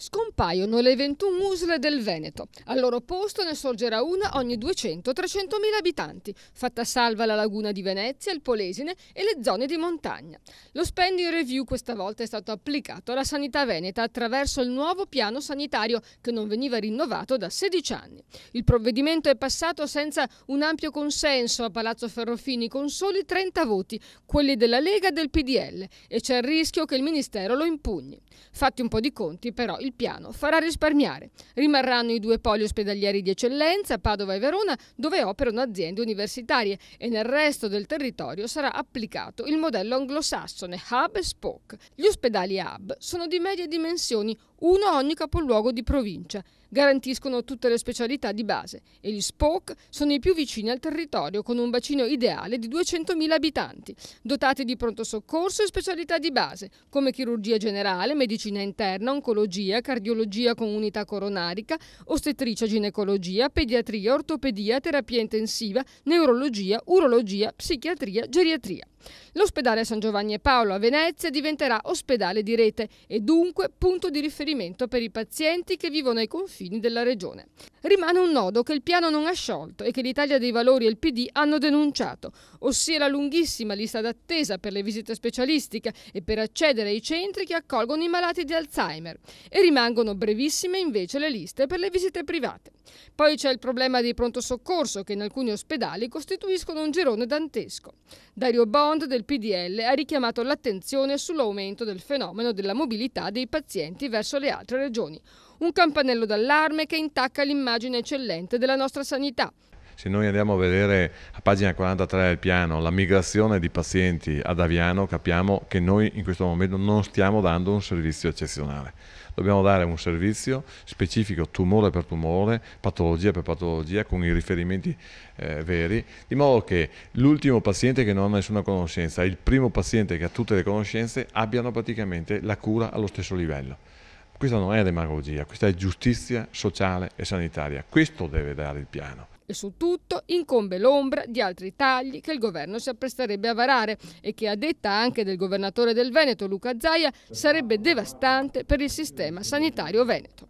Scompaiono le 21 USL del Veneto. Al loro posto ne sorgerà una ogni 200-300 mila abitanti, fatta salva la laguna di Venezia, il Polesine e le zone di montagna. Lo spending review questa volta è stato applicato alla sanità veneta attraverso il nuovo piano sanitario che non veniva rinnovato da 16 anni. Il provvedimento è passato senza un ampio consenso a Palazzo Ferrofini con soli 30 voti, quelli della Lega e del PDL, e c'è il rischio che il Ministero lo impugni. Fatti un po' di conti, però, il piano farà risparmiare. Rimarranno i due poli ospedalieri di eccellenza, Padova e Verona, dove operano aziende universitarie, e nel resto del territorio sarà applicato il modello anglosassone hub e spoke. Gli ospedali hub sono di medie dimensioni, uno a ogni capoluogo di provincia. Garantiscono tutte le specialità di base, e gli spoke sono i più vicini al territorio, con un bacino ideale di 200.000 abitanti, dotati di pronto soccorso e specialità di base, come chirurgia generale, medicina interna, oncologia, cardiologia con unità coronarica, ostetricia, ginecologia, pediatria, ortopedia, terapia intensiva, neurologia, urologia, psichiatria, geriatria. L'ospedale San Giovanni e Paolo a Venezia diventerà ospedale di rete e dunque punto di riferimento per i pazienti che vivono ai confini della regione. Rimane un nodo che il piano non ha sciolto e che l'Italia dei Valori e il PD hanno denunciato, ossia la lunghissima lista d'attesa per le visite specialistiche e per accedere ai centri che accolgono i malati di Alzheimer, e rimangono brevissime invece le liste per le visite private. Poi c'è il problema dei pronto soccorso, che in alcuni ospedali costituiscono un girone dantesco. Dario Bond del PDL ha richiamato l'attenzione sull'aumento del fenomeno della mobilità dei pazienti verso le altre regioni. Un campanello d'allarme che intacca l'immagine eccellente della nostra sanità. Se noi andiamo a vedere a pagina 43 del piano la migrazione di pazienti ad Aviano, capiamo che noi in questo momento non stiamo dando un servizio eccezionale. Dobbiamo dare un servizio specifico tumore per tumore, patologia per patologia, con i riferimenti veri, di modo che l'ultimo paziente che non ha nessuna conoscenza e il primo paziente che ha tutte le conoscenze abbiano praticamente la cura allo stesso livello. Questa non è demagogia, questa è giustizia sociale e sanitaria. Questo deve dare il piano. E su tutto incombe l'ombra di altri tagli che il governo si appresterebbe a varare e che, a detta anche del governatore del Veneto Luca Zaia, sarebbe devastante per il sistema sanitario veneto.